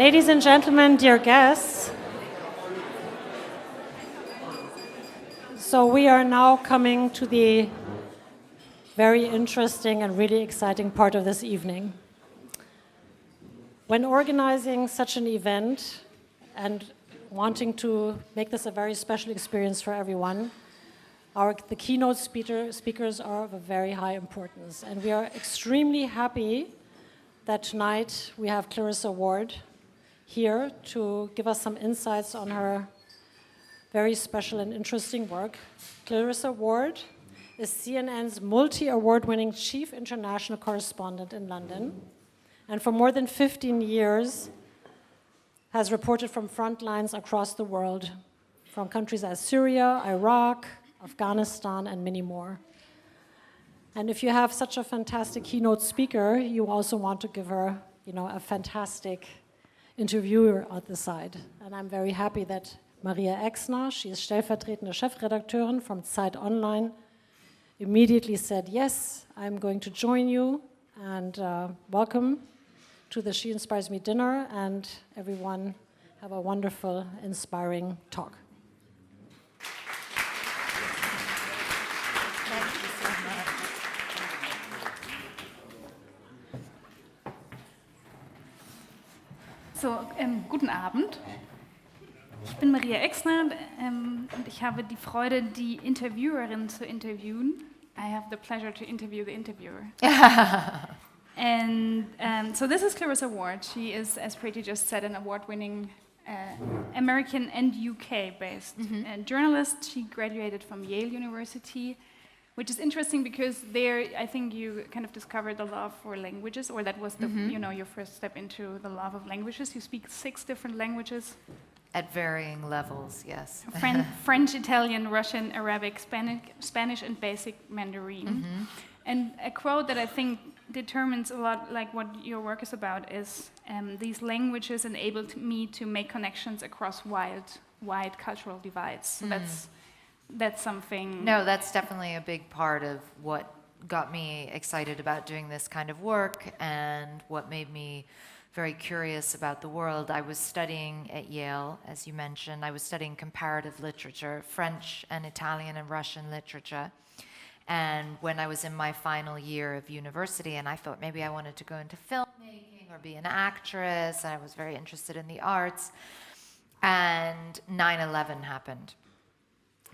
Ladies and gentlemen, dear guests, so we are now coming to the very interesting and really exciting part of this evening. When organizing such an event and wanting to make this a very special experience for everyone, the keynote speakers are of a very high importance. And we are extremely happy that tonight we have Clarissa Ward here to give us some insights on her very special and interesting work. Clarissa Ward is CNN's multi-award-winning chief international correspondent in London, and for more than 15 years has reported from front lines across the world, from countries as Syria, Iraq, Afghanistan, and many more. And if you have such a fantastic keynote speaker, you also want to give her, a fantastic interviewer at the side. And I'm very happy that Maria Exner, she is stellvertretende Chefredakteurin from Zeit Online, immediately said, yes, I'm going to join you, and welcome to the She Inspires Me dinner, and everyone have a wonderful, inspiring talk. So, guten Abend. Ich bin Maria Exner und ich habe die Freude, die Interviewerin zu interviewen. I have the pleasure to interview the interviewer. And so this is Clarissa Ward. She is, as Preeti just said, an award-winning American and UK-based journalist. She graduated from Yale University, which is interesting because there, I think you kind of discovered the love for languages, or that was the, your first step into the love of languages. You speak 6 different languages. At varying levels, yes. French, Italian, Russian, Arabic, Spanish, and basic Mandarin. And a quote that I think determines a lot like what your work is about is these languages enabled me to make connections across wide cultural divides. So that's something. No, that's definitely a big part of what got me excited about doing this kind of work and what made me very curious about the world. I was studying at Yale, as you mentioned. I was studying comparative literature, French and Italian and Russian literature. And when I was in my final year of university, and I thought maybe I wanted to go into filmmaking or be an actress, and I was very interested in the arts, and 9/11 happened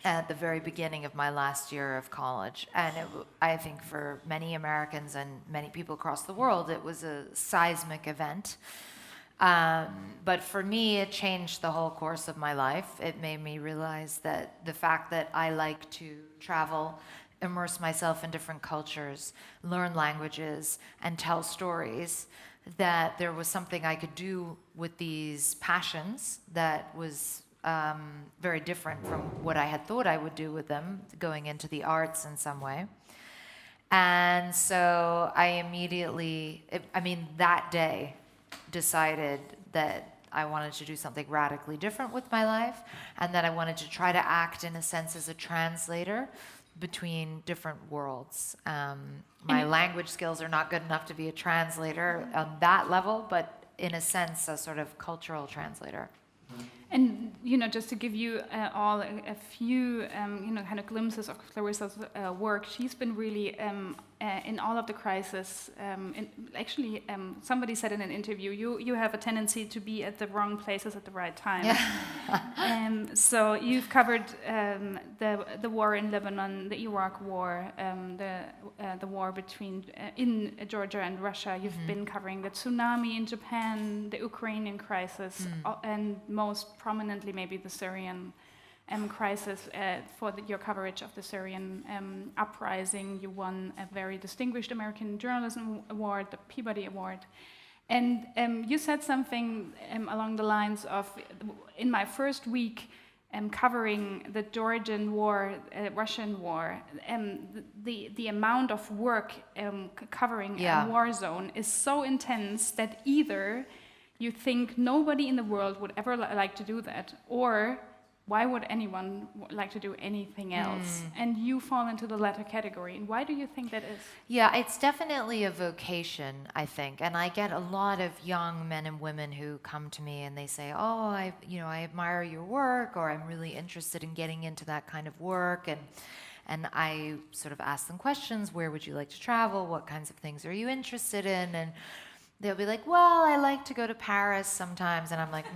at the very beginning of my last year of college. And I think for many Americans and many people across the world, it was a seismic event. But for me, it changed the whole course of my life. It made me realize that the fact that I like to travel, immerse myself in different cultures, learn languages, and tell stories, that there was something I could do with these passions that was very different from what I had thought I would do with them, going into the arts in some way. And so I immediately, that day, decided that I wanted to do something radically different with my life, and that I wanted to try to act, in a sense, as a translator between different worlds. My language skills are not good enough to be a translator on that level, but in a sense, a sort of cultural translator. And just to give you all a few kind of glimpses of Clarissa's work, she's been really in all of the crises. Somebody said in an interview, you have a tendency to be at the wrong places at the right time. So you've covered the war in Lebanon, the Iraq War, the war between in Georgia and Russia. You've been covering the tsunami in Japan, the Ukrainian crisis, and most prominently maybe the Syrian crisis. For your coverage of the Syrian uprising, you won a very distinguished American Journalism Award, the Peabody Award. And you said something along the lines of, in my first week covering the Georgian war, Russian war, the amount of work covering a war zone is so intense that either you think nobody in the world would ever like to do that, or why would anyone like to do anything else? And you fall into the latter category. And why do you think that is? Yeah, it's definitely a vocation, I think. And I get a lot of young men and women who come to me and they say, "Oh, I admire your work," or "I'm really interested in getting into that kind of work." And I sort of ask them questions. Where would you like to travel? What kinds of things are you interested in? And they'll be like, "Well, I like to go to Paris sometimes." And I'm like,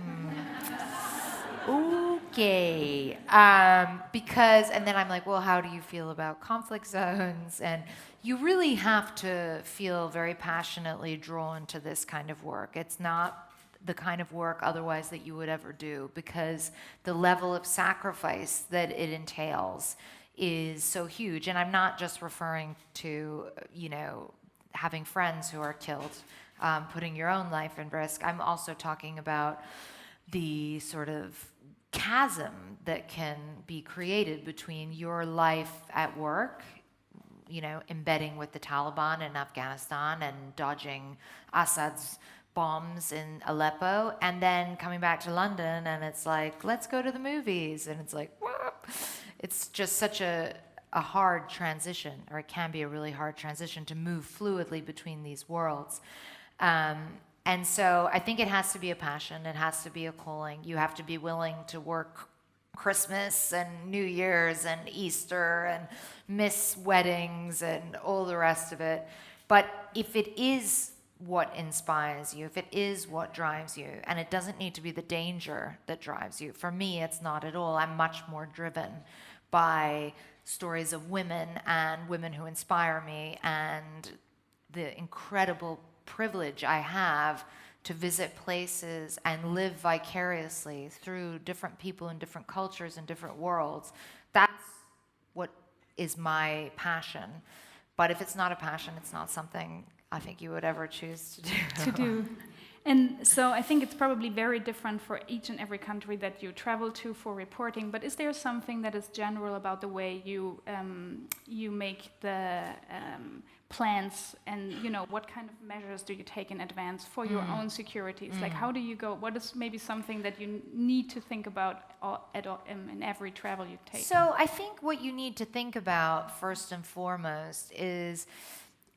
okay. And then I'm like, well, how do you feel about conflict zones? And you really have to feel very passionately drawn to this kind of work. It's not the kind of work otherwise that you would ever do, because the level of sacrifice that it entails is so huge. And I'm not just referring to, having friends who are killed, putting your own life in risk. I'm also talking about the sort of chasm that can be created between your life at work, embedding with the Taliban in Afghanistan and dodging Assad's bombs in Aleppo, and then coming back to London and it's like, let's go to the movies. And it's like, whoop. It's just such a hard transition, or it can be a really hard transition to move fluidly between these worlds. And so I think it has to be a passion. It has to be a calling. You have to be willing to work Christmas and New Year's and Easter and miss weddings and all the rest of it. But if it is what inspires you, if it is what drives you, and it doesn't need to be the danger that drives you. For me, it's not at all. I'm much more driven by stories of women and women who inspire me, and the incredible privilege I have to visit places and live vicariously through different people and different cultures and different worlds. That's what is my passion. But if it's not a passion, it's not something I think you would ever choose to do. And so I think it's probably very different for each and every country that you travel to for reporting, but is there something that is general about the way you make the plans, and what kind of measures do you take in advance for your own securities? Like, how do you go? What is maybe something that you need to think about in every travel you take? So I think what you need to think about first and foremost is,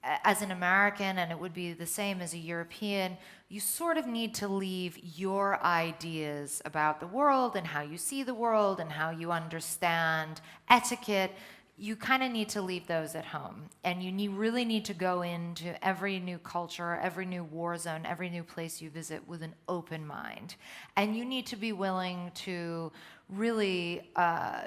as an American, and it would be the same as a European, you sort of need to leave your ideas about the world and how you see the world and how you understand etiquette. You kind of need to leave those at home. And you really need to go into every new culture, every new war zone, every new place you visit with an open mind. And you need to be willing to really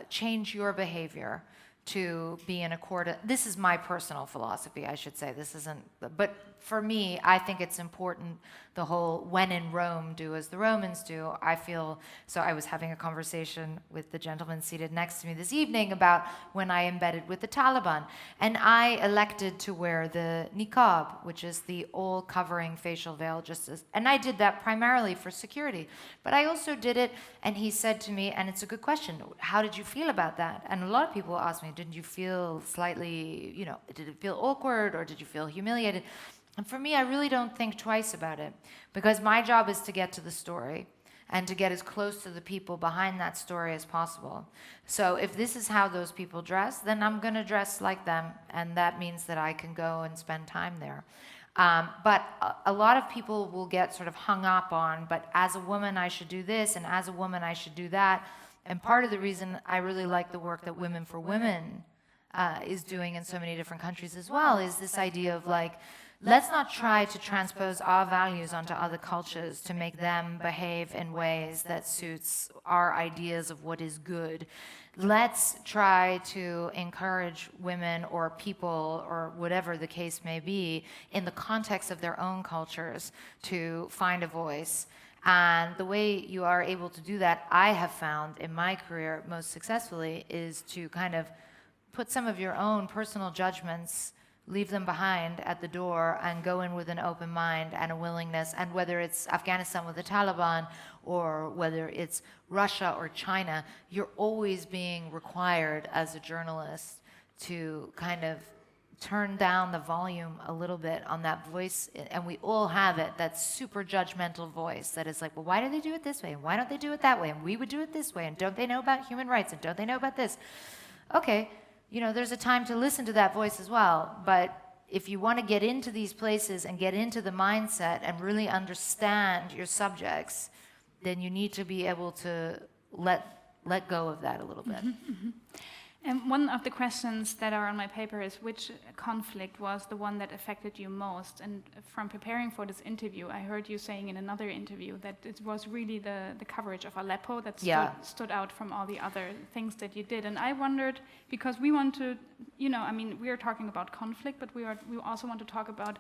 change your behavior to be in accord. This is my personal philosophy, I should say. This isn't, but for me, I think it's important, the whole when in Rome, do as the Romans do. I feel, so I was having a conversation with the gentleman seated next to me this evening about when I embedded with the Taliban. And I elected to wear the niqab, which is the all-covering facial veil, and I did that primarily for security. But I also did it, and he said to me, and it's a good question, how did you feel about that? And a lot of people ask me, didn't you feel slightly, did it feel awkward, or did you feel humiliated? And for me, I really don't think twice about it, because my job is to get to the story and to get as close to the people behind that story as possible. So if this is how those people dress, then I'm going to dress like them, and that means that I can go and spend time there. But a lot of people will get sort of hung up on, but as a woman I should do this, and as a woman I should do that. And part of the reason I really like the work that Women for Women is doing in so many different countries as well is this idea of like, let's not try to transpose our values onto other cultures to make them behave in ways that suits our ideas of what is good. Let's try to encourage women or people or whatever the case may be in the context of their own cultures to find a voice. And the way you are able to do that, I have found in my career most successfully, is to kind of put some of your own personal judgments, leave them behind at the door, and go in with an open mind and a willingness. And whether it's Afghanistan with the Taliban or whether it's Russia or China, you're always being required as a journalist to kind of turn down the volume a little bit on that voice, and we all have it, that super judgmental voice that is like, well, why do they do it this way, and why don't they do it that way, and we would do it this way, and don't they know about human rights, and don't they know about this? Okay, there's a time to listen to that voice as well, but if you want to get into these places and get into the mindset and really understand your subjects, then you need to be able to let go of that a little bit. And one of the questions that are on my paper is, which conflict was the one that affected you most? And from preparing for this interview, I heard you saying in another interview that it was really the coverage of Aleppo that stood out from all the other things that you did. And I wondered, because we want to, we are talking about conflict, but we also want to talk about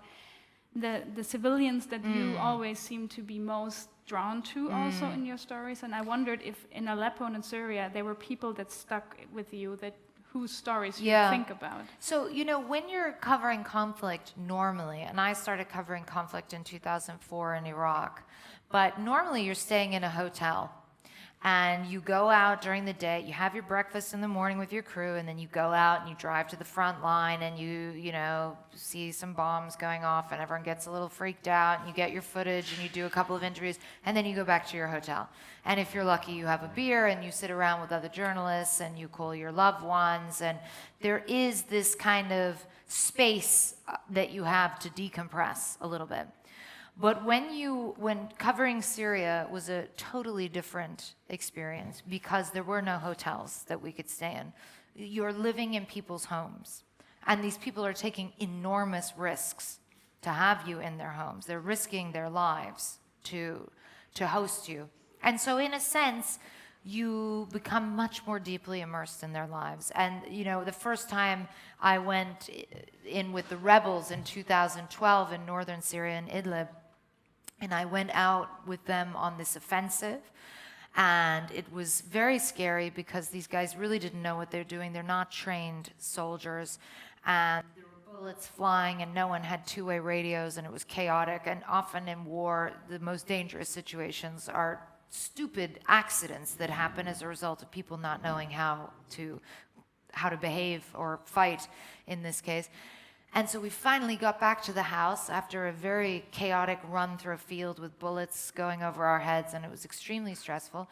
the civilians that you always seem to be most drawn to also in your stories. And I wondered if in Aleppo and in Syria there were people that stuck with you, whose stories you think about. So, when you're covering conflict normally, and I started covering conflict in 2004 in Iraq, but normally you're staying in a hotel. And you go out during the day, you have your breakfast in the morning with your crew, and then you go out and you drive to the front line and you see some bombs going off and everyone gets a little freaked out, and you get your footage and you do a couple of interviews, and then you go back to your hotel. And if you're lucky, you have a beer and you sit around with other journalists and you call your loved ones, and there is this kind of space that you have to decompress a little bit. But when covering Syria was a totally different experience because there were no hotels that we could stay in. You're living in people's homes, and these people are taking enormous risks to have you in their homes. They're risking their lives to host you. And so in a sense, you become much more deeply immersed in their lives. And, the first time I went in with the rebels in 2012 in northern Syria in Idlib, and I went out with them on this offensive, and it was very scary because these guys really didn't know what they're doing. They're not trained soldiers, and there were bullets flying, and no one had two-way radios, and it was chaotic. And often in war, the most dangerous situations are stupid accidents that happen as a result of people not knowing how to behave or fight in this case. And so we finally got back to the house after a very chaotic run through a field with bullets going over our heads, and it was extremely stressful.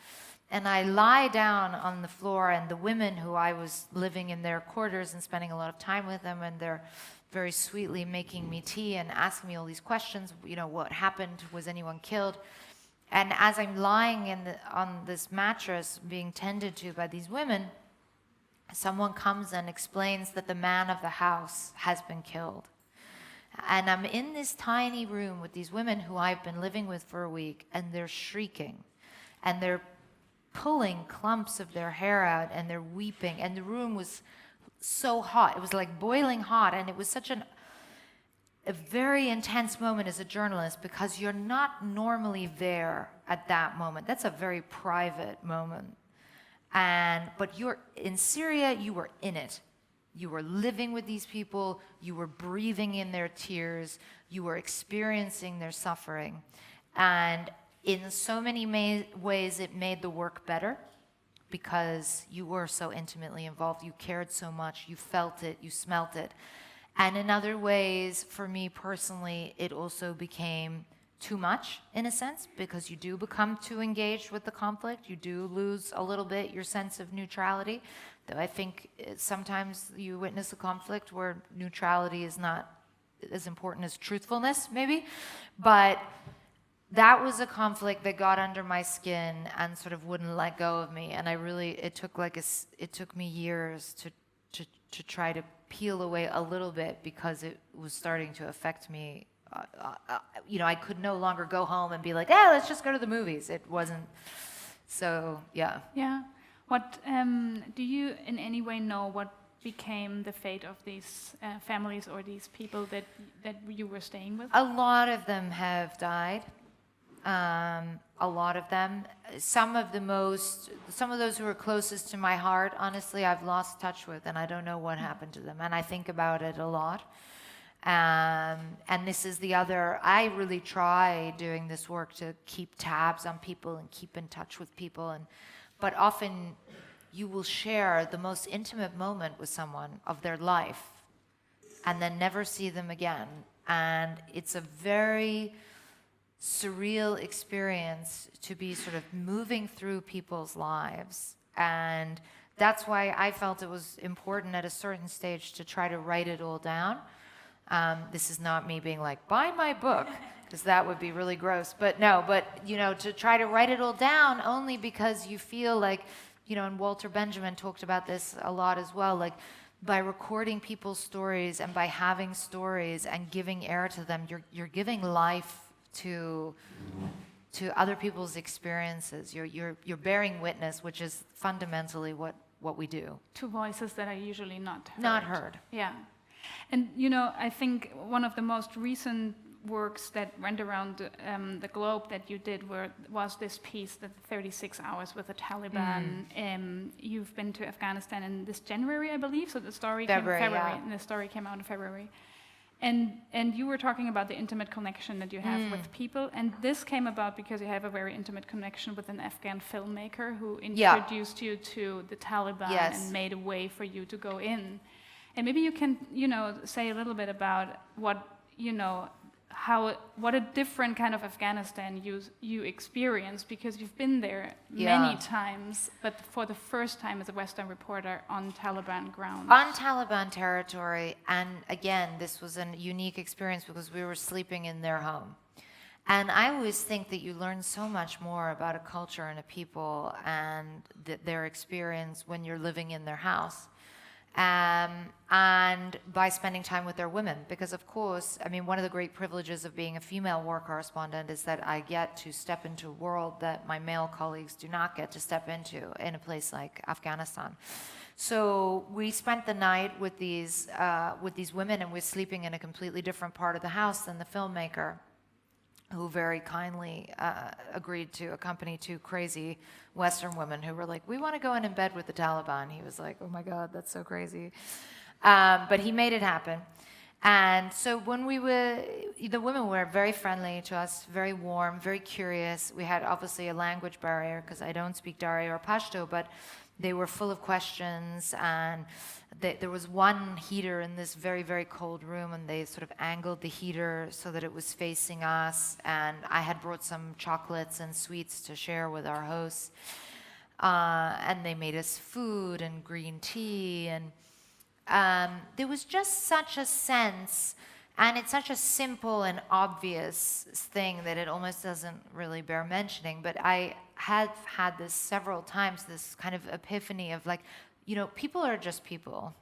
And I lie down on the floor, and the women who I was living in their quarters and spending a lot of time with them, and they're very sweetly making me tea and asking me all these questions, what happened, was anyone killed? And as I'm lying on this mattress being tended to by these women, someone comes and explains that the man of the house has been killed. And I'm in this tiny room with these women who I've been living with for a week, and they're shrieking, and they're pulling clumps of their hair out, and they're weeping, and the room was so hot. It was like boiling hot, and it was such a very intense moment as a journalist because you're not normally there at that moment. That's a very private moment. But you're in Syria, you were in it. You were living with these people, you were breathing in their tears, you were experiencing their suffering. And in so many ways, it made the work better because you were so intimately involved, you cared so much, you felt it, you smelt it. And in other ways, for me personally, it also became too much, in a sense, because you do become too engaged with the conflict. You do lose a little bit your sense of neutrality, though I think sometimes you witness a conflict where neutrality is not as important as truthfulness, maybe. But that was a conflict that got under my skin and sort of wouldn't let go of me. And it took me years to try to peel away a little bit because it was starting to affect me. I could no longer go home and be like, let's just go to the movies. It wasn't, so, yeah. Yeah. What, do you in any way know what became the fate of these families or these people that you were staying with? A lot of them have died. A lot of them. Some of those who are closest to my heart, honestly, I've lost touch with, and I don't know what happened to them. And I think about it a lot. And this is the other, I really try doing this work to keep tabs on people and keep in touch with people. But often you will share the most intimate moment with someone of their life. and then never see them again. And it's a very surreal experience to be sort of moving through people's lives. And that's why I felt it was important at a certain stage to try to write it all down. This is not me being like, buy my book, because that would be really gross. But no, to try to write it all down only because you feel like, and Walter Benjamin talked about this a lot as well, like by recording people's stories and by having stories and giving air to them, you're giving life to other people's experiences. You're bearing witness, which is fundamentally what we do. To voices that are usually not heard. Not heard. Yeah. And, I think one of the most recent works that went around the globe that you did was this piece, the 36 Hours with the Taliban. You've been to Afghanistan in this January, I believe, so the story came out in February. And you were talking about the intimate connection that you have with people, and this came about because you have a very intimate connection with an Afghan filmmaker who introduced you to the Taliban and made a way for you to go in. And maybe you can, say a little bit about what a different kind of Afghanistan you experience, because you've been there many times, but for the first time as a Western reporter on Taliban ground. On Taliban territory, and again, this was a unique experience because we were sleeping in their home. And I always think that you learn so much more about a culture and a people and their experience when you're living in their house. And by spending time with their women, because of course, one of the great privileges of being a female war correspondent is that I get to step into a world that my male colleagues do not get to step into in a place like Afghanistan. So we spent the night with these women, and we're sleeping in a completely different part of the house than the filmmaker, who very kindly agreed to accompany two crazy Western women who were like, we want to go in bed with the Taliban. He was like, oh my God, that's so crazy. But he made it happen. And so the women were very friendly to us, very warm, very curious. We had obviously a language barrier because I don't speak Dari or Pashto, but they were full of questions, and there was one heater in this very, very cold room, and they sort of angled the heater so that it was facing us, and I had brought some chocolates and sweets to share with our hosts, and they made us food and green tea, and there was just such a sense, and it's such a simple and obvious thing that it almost doesn't really bear mentioning, but I have had this several times, this kind of epiphany of like, people are just people.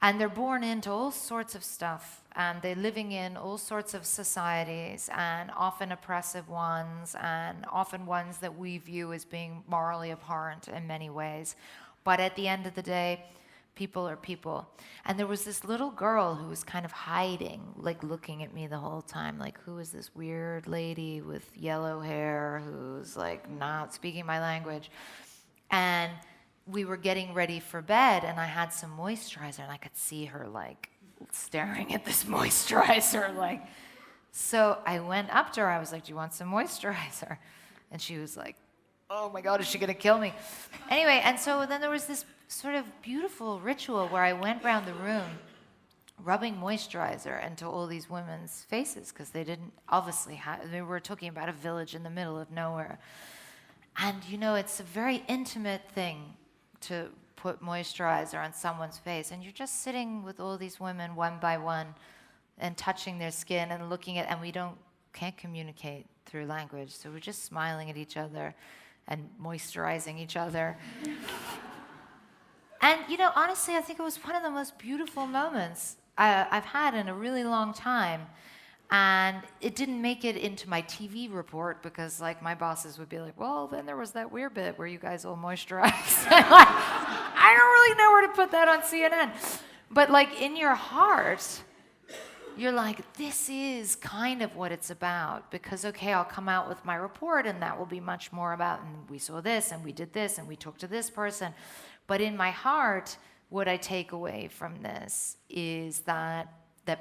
And they're born into all sorts of stuff, and they're living in all sorts of societies, and often oppressive ones, and often ones that we view as being morally abhorrent in many ways. But at the end of the day, people are people. And there was this little girl who was kind of hiding, like looking at me the whole time, like, who is this weird lady with yellow hair who's like not speaking my language? And we were getting ready for bed, and I had some moisturizer, and I could see her like staring at this moisturizer, like. So I went up to her, I was like, do you want some moisturizer? And she was like, oh my God, is she gonna kill me? Anyway, and so then there was this sort of beautiful ritual where I went around the room rubbing moisturizer into all these women's faces, because they didn't obviously have, we were talking about a village in the middle of nowhere. And it's a very intimate thing to put moisturizer on someone's face, and you're just sitting with all these women one by one and touching their skin and looking at, and we can't communicate through language, so we're just smiling at each other and moisturizing each other. And, honestly, I think it was one of the most beautiful moments I've had in a really long time. And it didn't make it into my TV report because, like, my bosses would be like, well, then there was that weird bit where you guys all moisturized. I don't really know where to put that on CNN. But, like, in your heart, you're like, this is kind of what it's about. Because, okay, I'll come out with my report, and that will be much more about, and we saw this, and we did this, and we talked to this person. But in my heart, what I take away from this is that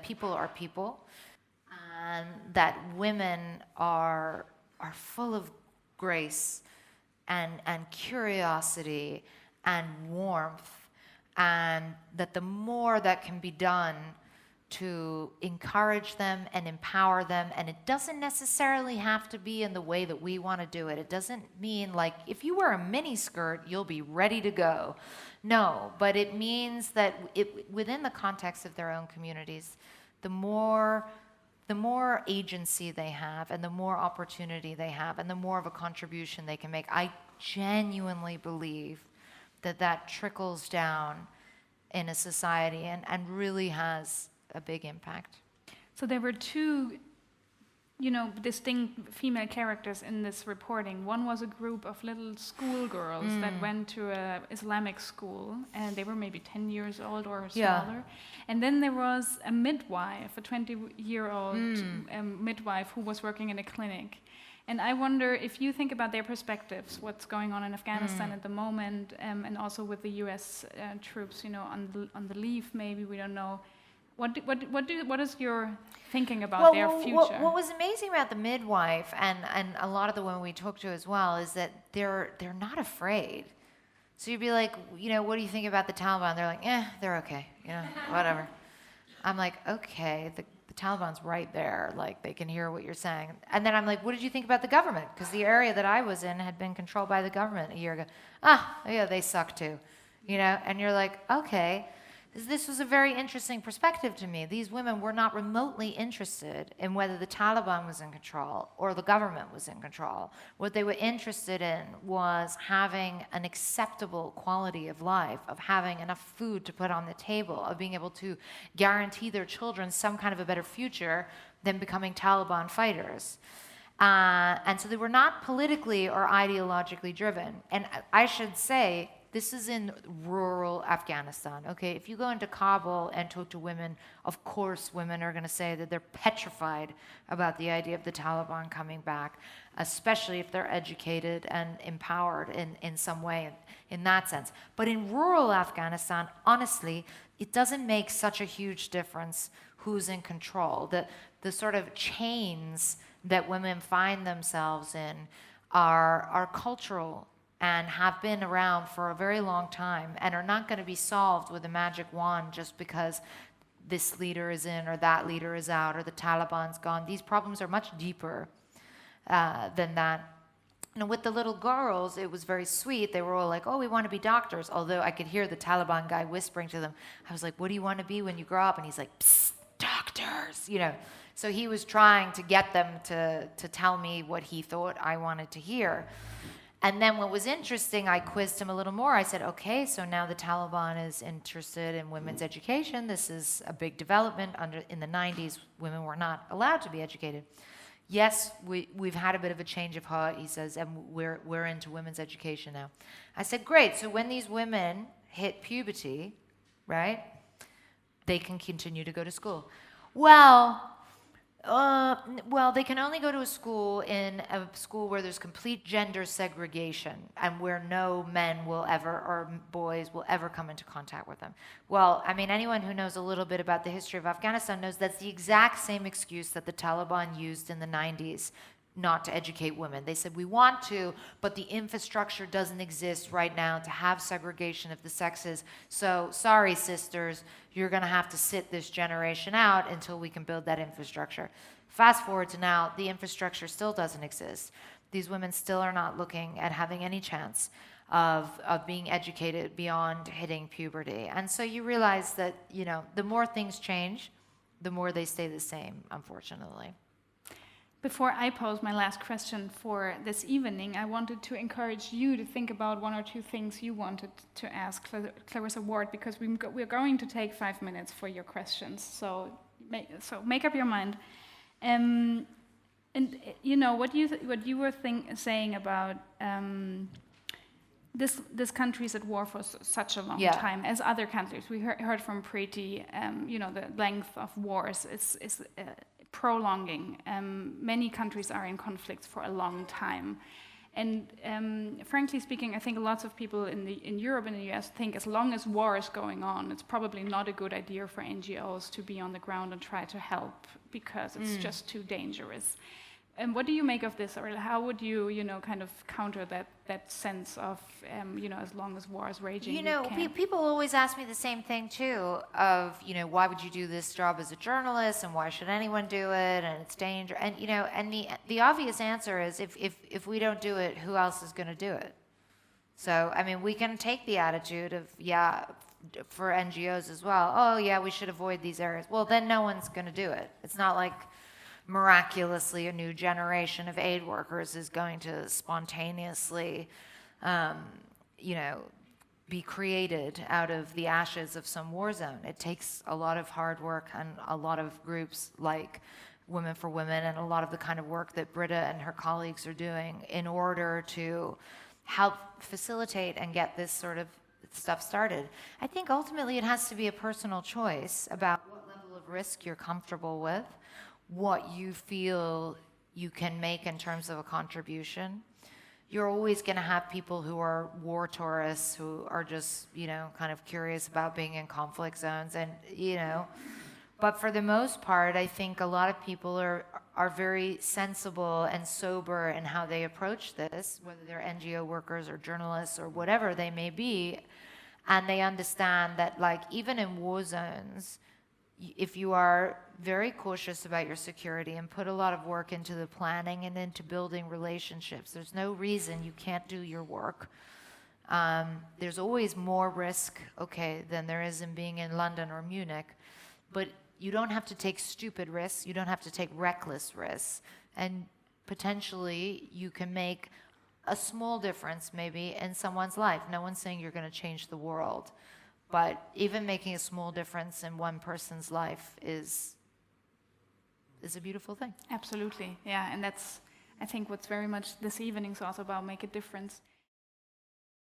people are people, and that women are full of grace and curiosity and warmth, and that the more that can be done to encourage them and empower them. And it doesn't necessarily have to be in the way that we want to do it. It doesn't mean like if you wear a mini skirt, you'll be ready to go. No, but it means that within the context of their own communities, the more agency they have and the more opportunity they have and the more of a contribution they can make. I genuinely believe that trickles down in a society and really has a big impact. So there were two, distinct female characters in this reporting. One was a group of little schoolgirls that went to an Islamic school, and they were maybe 10 years old or smaller. And then there was a midwife, a 20-year-old midwife who was working in a clinic. And I wonder if you think about their perspectives, what's going on in Afghanistan at the moment, and also with the U.S. Troops, on the leave, maybe, we don't know. What is your thinking about their future? What was amazing about the midwife and a lot of the women we talked to as well is that they're not afraid. So you'd be like, what do you think about the Taliban? They're like, they're okay, whatever. I'm like, okay, the Taliban's right there, like they can hear what you're saying. And then I'm like, what did you think about the government? Because the area that I was in had been controlled by the government a year ago. They suck too, And you're like, okay. This was a very interesting perspective to me. These women were not remotely interested in whether the Taliban was in control or the government was in control. What they were interested in was having an acceptable quality of life, of having enough food to put on the table, of being able to guarantee their children some kind of a better future than becoming Taliban fighters. And so they were not politically or ideologically driven. And I should say, this is in rural Afghanistan, okay? If you go into Kabul and talk to women, of course women are going to say that they're petrified about the idea of the Taliban coming back, especially if they're educated and empowered in some way in that sense. But in rural Afghanistan, honestly, it doesn't make such a huge difference who's in control. The sort of chains that women find themselves in are cultural and have been around for a very long time and are not going to be solved with a magic wand just because this leader is in or that leader is out or the Taliban's gone. These problems are much deeper than that. With the little girls, it was very sweet. They were all like, we want to be doctors. Although I could hear the Taliban guy whispering to them. I was like, what do you want to be when you grow up? And he's like, psst, doctors, So he was trying to get them to tell me what he thought I wanted to hear. And then what was interesting, I quizzed him a little more. I said, okay, so now the Taliban is interested in women's education. This is a big development. In the 90s, women were not allowed to be educated. Yes, we've had a bit of a change of heart, he says, and we're into women's education now. I said, great, so when these women hit puberty, right, they can continue to go to school. Well, they can only go to a school where there's complete gender segregation and where no men or boys will ever come into contact with them. Well, anyone who knows a little bit about the history of Afghanistan knows that's the exact same excuse that the Taliban used in the 90s not to educate women. They said, we want to, but the infrastructure doesn't exist right now to have segregation of the sexes. So, sorry, sisters, you're going to have to sit this generation out until we can build that infrastructure. Fast forward to now, the infrastructure still doesn't exist. These women still are not looking at having any chance of being educated beyond hitting puberty. And so you realize that, the more things change, the more they stay the same, unfortunately. Before I pose my last question for this evening, I wanted to encourage you to think about one or two things you wanted to ask Clarissa Ward, because we're going to take 5 minutes for your questions. So make up your mind. And what you were saying about this country's at war for such a long time as other countries. We heard from Preeti, the length of wars is prolonging. Many countries are in conflict for a long time. And frankly speaking, I think lots of people in Europe and the US think as long as war is going on, it's probably not a good idea for NGOs to be on the ground and try to help because it's just too dangerous. And what do you make of this, or how would you, kind of counter that sense of, as long as war is raging, You know, people always ask me the same thing too. Of why would you do this job as a journalist, and why should anyone do it? And it's dangerous. And and the obvious answer is if we don't do it, who else is going to do it? So I mean, we can take the attitude of for NGOs as well. Oh yeah, we should avoid these areas. Well, then no one's going to do it. It's not like miraculously a new generation of aid workers is going to spontaneously, be created out of the ashes of some war zone. It takes a lot of hard work and a lot of groups like Women for Women and a lot of the kind of work that Britta and her colleagues are doing in order to help facilitate and get this sort of stuff started. I think ultimately it has to be a personal choice about what level of risk you're comfortable with, what you feel you can make in terms of a contribution. You're always going to have people who are war tourists who are just, kind of curious about being in conflict zones and, but for the most part, I think a lot of people are very sensible and sober in how they approach this, whether they're NGO workers or journalists or whatever they may be, and they understand that, like, even in war zones, if you are very cautious about your security and put a lot of work into the planning and into building relationships, there's no reason you can't do your work. There's always more risk, than there is in being in London or Munich, but you don't have to take stupid risks, you don't have to take reckless risks, and potentially you can make a small difference maybe in someone's life. No one's saying you're going to change the world. But even making a small difference in one person's life is a beautiful thing. Absolutely, yeah. And that's, I think, what's very much this evening's also about, make a difference.